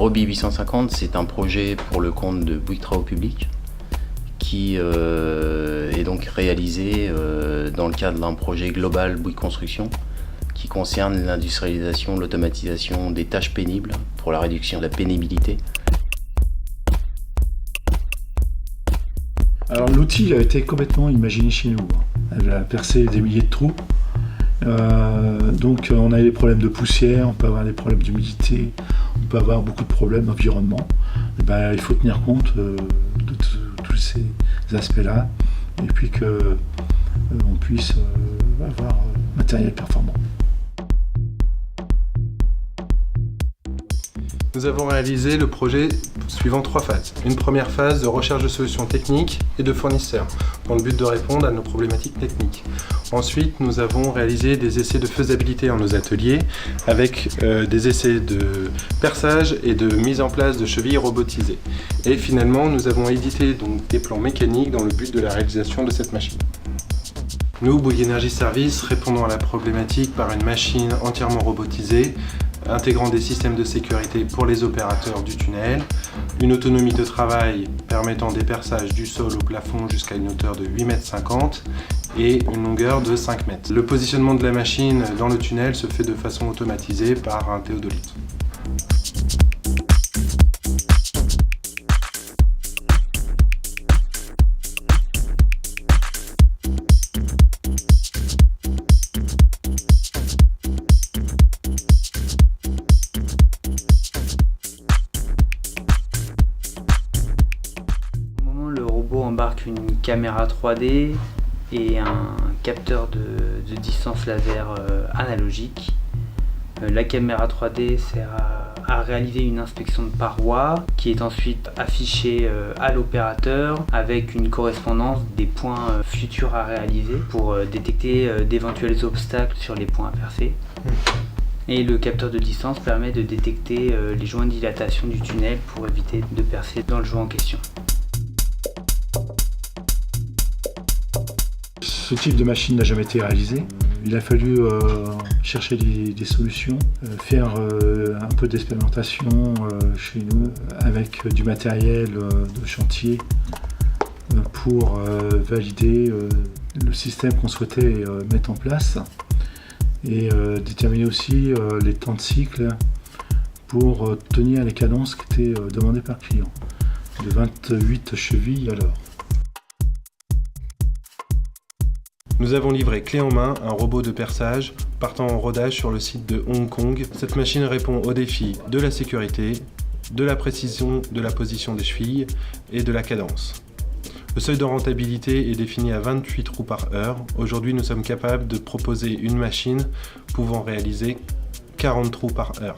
Roby 850, c'est un projet pour le compte de Bouygues Travaux Publics qui est donc réalisé dans le cadre d'un projet global Bouygues Construction qui concerne l'industrialisation, l'automatisation des tâches pénibles pour la réduction de la pénibilité. Alors l'outil a été complètement imaginé chez nous. Elle a percé des milliers de trous. Donc on a des problèmes de poussière, on peut avoir des problèmes d'humidité, on peut avoir beaucoup de problèmes d'environnement. Il faut tenir compte de tous ces aspects-là et puis qu'on puisse avoir un matériel performant. Nous avons réalisé le projet suivant 3 phases. Une première phase de recherche de solutions techniques et de fournisseurs, dans le but de répondre à nos problématiques techniques. Ensuite, nous avons réalisé des essais de faisabilité dans nos ateliers, avec des essais de perçage et de mise en place de chevilles robotisées. Et finalement, nous avons édité donc des plans mécaniques dans le but de la réalisation de cette machine. Nous, Bouygues Energies Services, répondons à la problématique par une machine entièrement robotisée, intégrant des systèmes de sécurité pour les opérateurs du tunnel, une autonomie de travail permettant des perçages du sol au plafond jusqu'à une hauteur de 8,50 m et une longueur de 5 m. Le positionnement de la machine dans le tunnel se fait de façon automatisée par un théodolite. Embarque une caméra 3D et un capteur de distance laser analogique. La caméra 3D sert à réaliser une inspection de parois qui est ensuite affichée à l'opérateur avec une correspondance des points futurs à réaliser pour détecter d'éventuels obstacles sur les points à percer. Et le capteur de distance permet de détecter les joints de dilatation du tunnel pour éviter de percer dans le joint en question. Ce type de machine n'a jamais été réalisé. Il a fallu chercher des solutions, faire un peu d'expérimentation chez nous avec du matériel de chantier pour valider le système qu'on souhaitait mettre en place et déterminer aussi les temps de cycle pour tenir les cadences qui étaient demandées par le client, de 28 chevilles à l'heure. Nous avons livré clé en main un robot de perçage partant en rodage sur le site de Hong Kong. Cette machine répond aux défis de la sécurité, de la précision de la position des chevilles et de la cadence. Le seuil de rentabilité est défini à 28 trous par heure. Aujourd'hui, nous sommes capables de proposer une machine pouvant réaliser 40 trous par heure.